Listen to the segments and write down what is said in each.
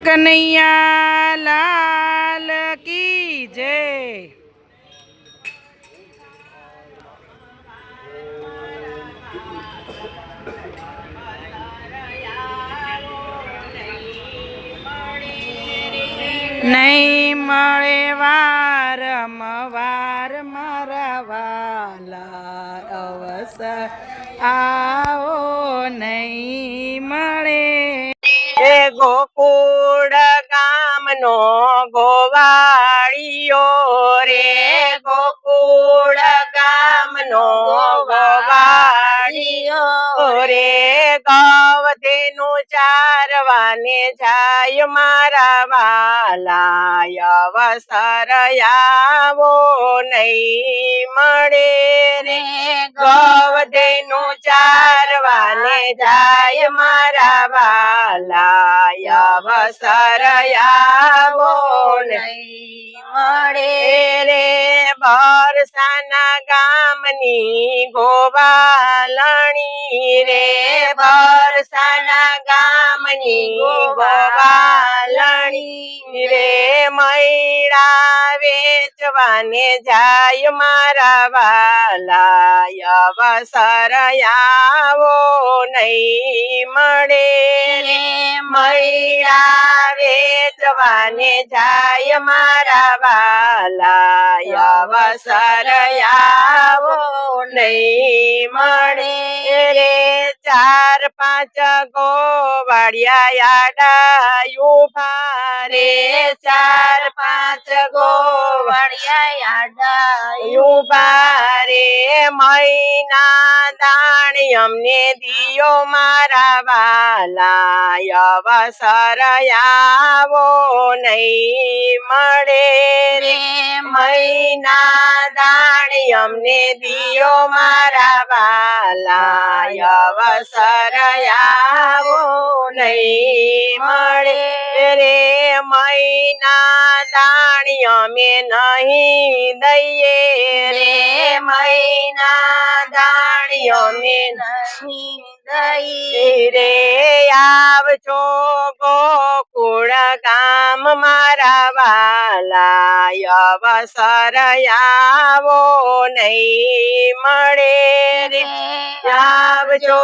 કનૈયા લાલ કી જય। નહીં મળે વારંવાર મારા વાલા અવસર આવો નહીં મળે। ગોકુળ ગામનો ગોવાળિયો રે, ગોકુળ ગામનો ગોવાળિયો રે, ગવધેનું ચારવાને જાય મારા વાલા અવસર આવો નહીં મળે રે, ગવધેનું ચારવાને જાય મારા વાલા અવસર આવો નહીં મળે રે। બરસાના ગામની ગોવાલણી રે, બરસાના ગામની ગોવાલણી રે, મૈડા વેચવાને જાય મારા વાલા અવસર આવો નહીં મળે રે, મૈડા વેચવાને જાય મારા વાલા અવસર આવો નહીં મળે રે। ચાર પાંચ ગોવાળિયા આડા ઉભા રે, ચાર પાંચ ગોવાળિયા આડા ઉભા રે, મહિના દાણી અમને દિયો મારા વાલા અવસર આવો નહીં મળે રે, મહિના દાણી અમને દિયો મારા વાલા અવસર આવો નહીં મળે રે, મહિના દાણી અમે નહીં દઈએ રે, મહિના દાણી અમે નહીં દઈએ રે। આવજો ગોકુળ ગામ મારા વાલા અવસર આવો નહીં મળે રે, આવજો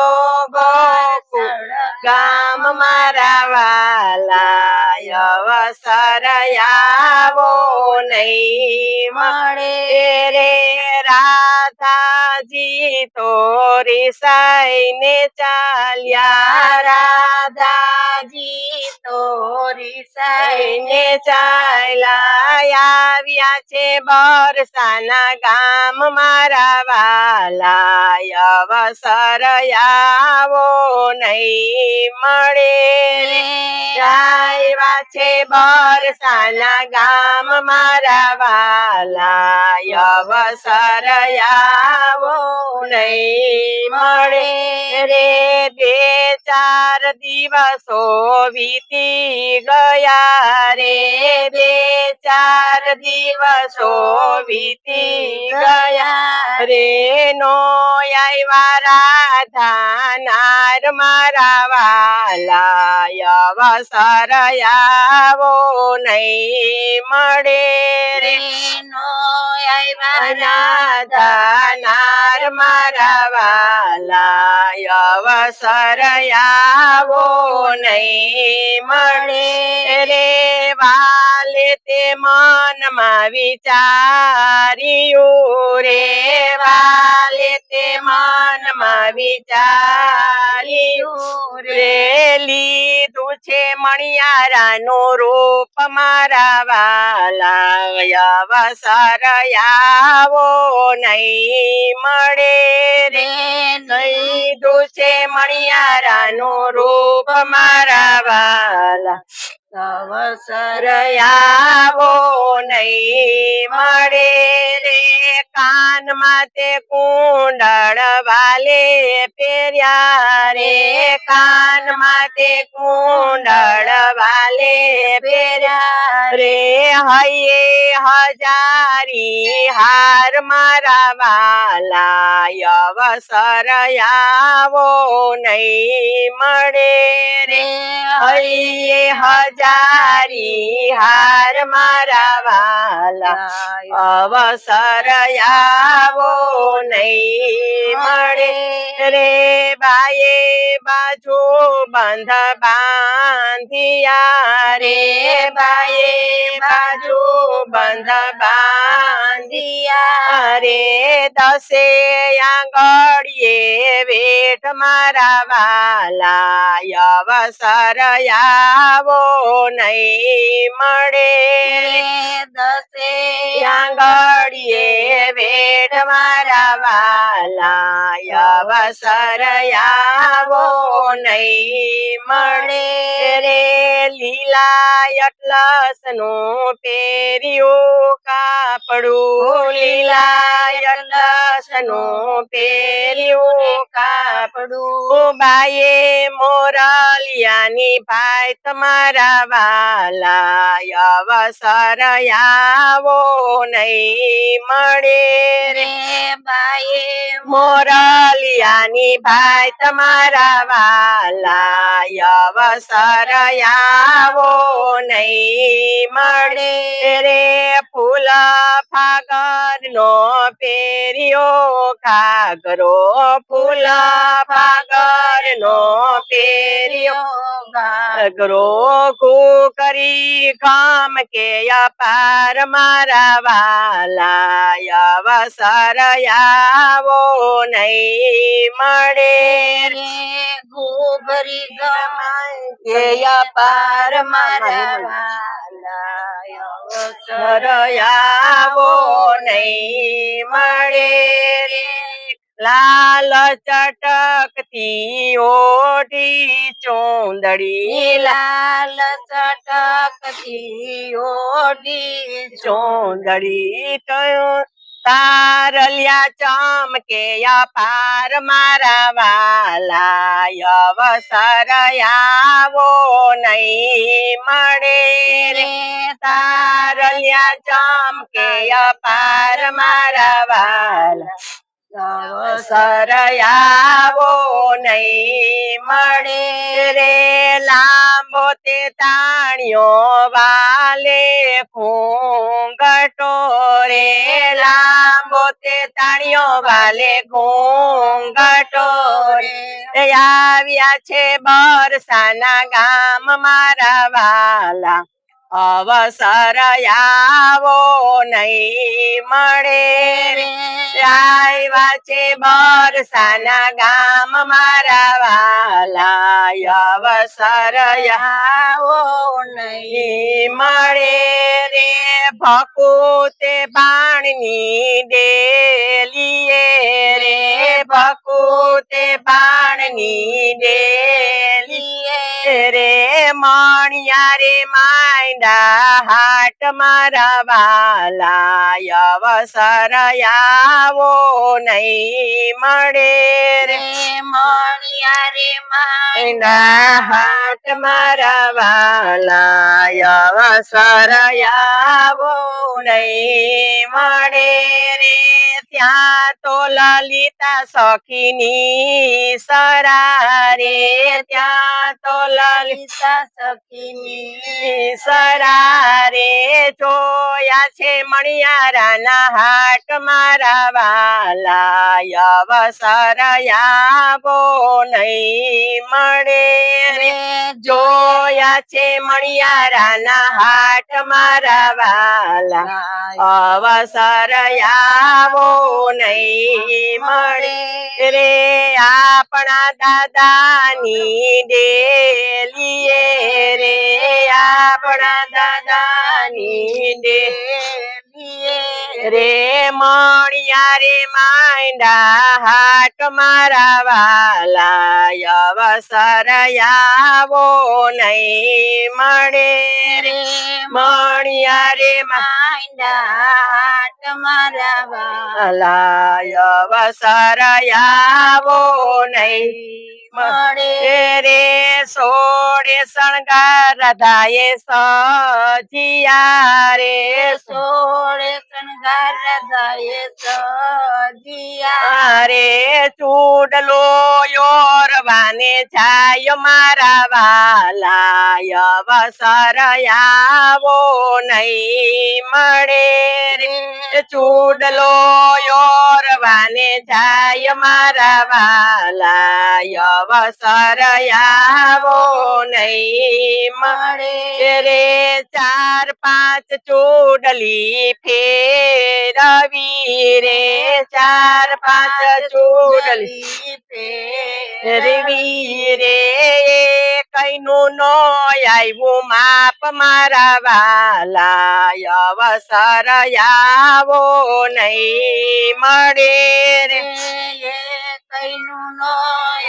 ગોકુળ ગામ મારા વાલા અવસર આવો નહીં મળે રે। રાધાજી તો રિસાઈને ચાલ્યા, રાધાજી તો રિસાઈને ચાલ્યા, આવ્યા છે બરસાના ગામ મારા વાલા અવસર આવો નહીં મળે રે, આવ્યા છે બરસાના ગામ મારા વાલા અવસર આવો નહીં મળે રે। બે ચાર દિવસો વીતી ગયા રે, બે ચાર દિવસો વીતી ગયા રે, નો આવ્યા રાધા નાર મારા વાલા અવસર આવો નહીં મળે રે, નો આવ્યા રાધા નાર મારા વાલા અવસર આવો નહીં મળે રે। વાલે તે મનમાં વિચાર્યું રે, વાલે તે મનમાં વિચાર્યું રે, લીધું છે મણિયારાનું રૂપ મારા વાલા અવસર આવો નહીં મળે રે, લીધું છે મણિયારાનું રૂપ મારા વાલા અવસર આવો નહીં મળે રે। કાનમાં તે કુંડળ વાલે પહેર્યા રે, કાનમાં તે કુંડળ વાલે પહેર્યા રે, હૈયે હજારી હાર મારા વાલા અવસર આવો નહીં મળે રે હૈયે હજારી હાર મારા વાલા અવસર આવો નહીં મળે રે બાએ બાજુ બંધ બાંધિયા રે બાએ બાજુ બંધ બાંધિયા રે દસે આંગળીએ વેઠ મારા વાલા અવસર આવો નહીં મળે દસે આંગળીએ વેઠ મારા વાલા અવસર આવો નહીં મળે રે લીલા અટલસ નું પહેર્યું કાપડું લીલા અટલસ નું પહેર્યું કાપડું બાએ મોરલિયાની ભાઈ તમારા વાલા અવસર આવો નહીં મળે રે બાએ મોરલિયાની ભાઈ તમારા વાલા અવસર આવો નહીં મળે રે ફૂલ ફાગર નો પહેર્યો ઘાઘરો ફૂલ ફાગર નો પહેર્યો ઘાઘરો કુકરી કામ કે અપાર મારા વાલા અવસર આવો નહીં મળે રે ઘૂઘરી ગમાય કે અપાર મારા વાલા અવસર આવો નહીં મળે રે લાલ ચટકતી ઓઢી ચોંદડી લાલ ચટકતી ઓઢી ચોંદડી તારલિયા ચમકે અપાર મારા વાલા અવસર આવો નહીં મળે રે તારલિયા ચમકે અપાર મારા વાલા અવસર આવો નહીં મળે રે લાંબો તે તાણ્યો વાલે ઘૂંઘટો રે લાંબો તે તાણ્યો વાલે ઘૂંઘટો રે આવ્યા છે બરસાના ગામ મારા વાલા અવસર આવો નહીં મળે રે આવ્યા છે બરસાના ગામ મારા વાલા અવસર આવો નહીં મળે રે ભકુતે બાણની ડેલીએ રે ભકુતે બાણની ડેલીએ રે મણિયા રે માંડા હાટ મારા વાલા અવસર આવો નહીં મળે રે મણિયા રે માંડા હાટ મારા વાલા અવસર આવો નહીં મળે રે ત્યાં તો લલિતા સખીની સરારે ત્યાં તો લલિતા સખીની સરારે જોયા છે મણિયારાના હાટ મારા વાલા અવસર આવો નહીં મળે રે જોયા છે મણિયારાના હાટ મારા વાલા અવસર આવો નહીં મળે રે આપણા દાદાની ડેલીએ રે આપણા દાદાની ડેલીએ રે મણિયા રે માંડા હાટ મારા વાલા અવસર આવો નહીં મળે રે મણિયા રે માંડા હાટ મારા વાલા અવસર આવો નહીં મળે રે સોળે શણગાર રાધાએ સજિયા રે સોળે શણગાર રાધાએ સજિયા રે ચૂડલો યોરવાને જાય મારા વાલા અવસર આવો નહીં મળે રે ચૂડલો યોરવાને જાય મારા વાલા અવસર આવો નહીં મળે રે 4 5 ચૂડલી ફેરવી રે 4 5 ચૂડલી ફેરવી રે કઈનું નો આવ્યું માપ મારા વાલા અવસર આવો નહીં મળે રે કઈનું નો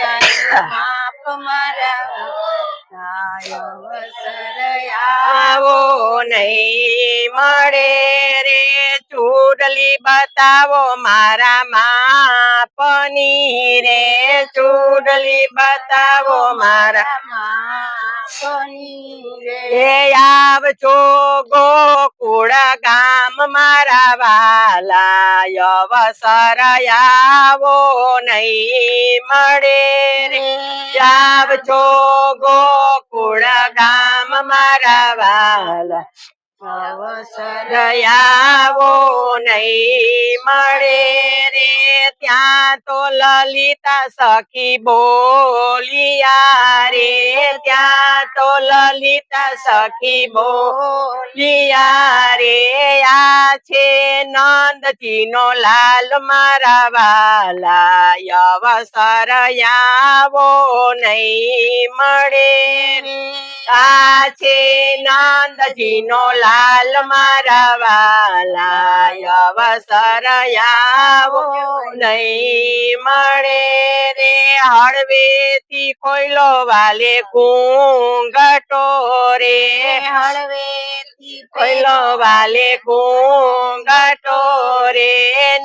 આવ્યું માપ મારા અવસર આવો નહીં મળે રે ચૂડલી બતાવો મારા માપની રે ચૂડલી બતાવો મારા માપની રે આવજો ગોકુળ ગામ મારા વાલા અવસર આવો નહીં મળે રે આવજો ગોકુળ ગામ મારા વાલા અવસર આવો નહીં મળે રે ત્યાં તો લલિતા સખી બોલિયા રે ત્યાં તો લલિતા સખી બોલિયા રે આ છે નંદજીનો લાલ મારા વાલા અવસર આવો નહીં મળે આ છે નંદજીનો લાલ મારા વાલા અવસર આવો નહીં મળે રે હળવેથી કોયલો વાલે ઘૂંઘટો રે હળવેથી કોયલો વાલે ઘૂંઘટો રે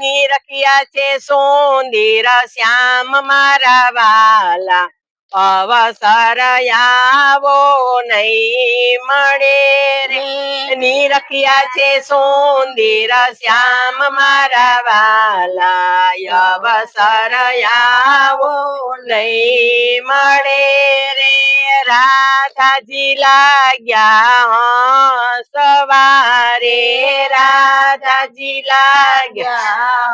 નિરખિયા છે સુંદર શ્યામ મારા વાલા અવસર આવો નહીં મળે રે નિરખિયા છે સુંદર શ્યામ મારા વાલા અવસર આવો નહીં મળે રે રાધાજી લાગ્યા સવારે રાધાજી લાગ્યા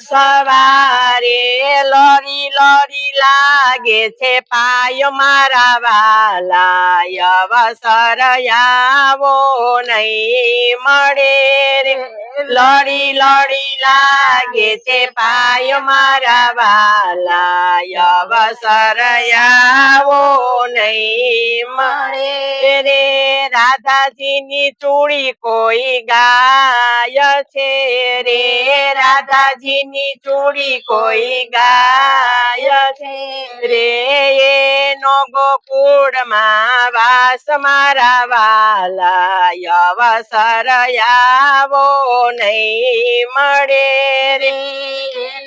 સવારે લોરી લોરી લાગે છે પાયો મારા વાલા અવસર આવો નહીં મળે રે લડી લડી લાગે છે પાયો મારા વાલા અવસર આવો નહીં મળે રે રાધાજીની ચૂડી કોઈ ગાય છે રે રાધાજીની ચૂડી કોઈ ગાય છે રે એનો ગોકુળમાં વાસ મારા વાલા અવસર આવો નહીં મળે રે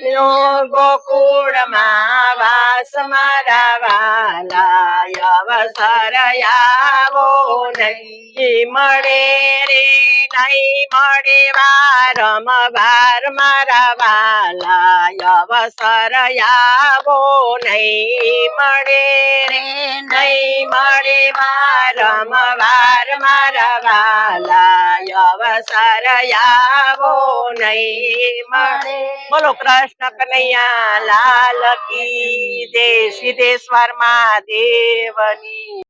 એનો ગોકુળમાં વાસ મારા વાલા અવસર આવો નહીં મળે રે નહીં મળે વારંવાર મારા વાલા અવસર આવો નહીં મળે રે નહીં મળે વારંવાર મારા વાલા અવસર આવો નહીં મળે બોલો કૃષ્ણ કનૈયા લાલ કી જય સિદ્ધેશ્વર મહાદેવની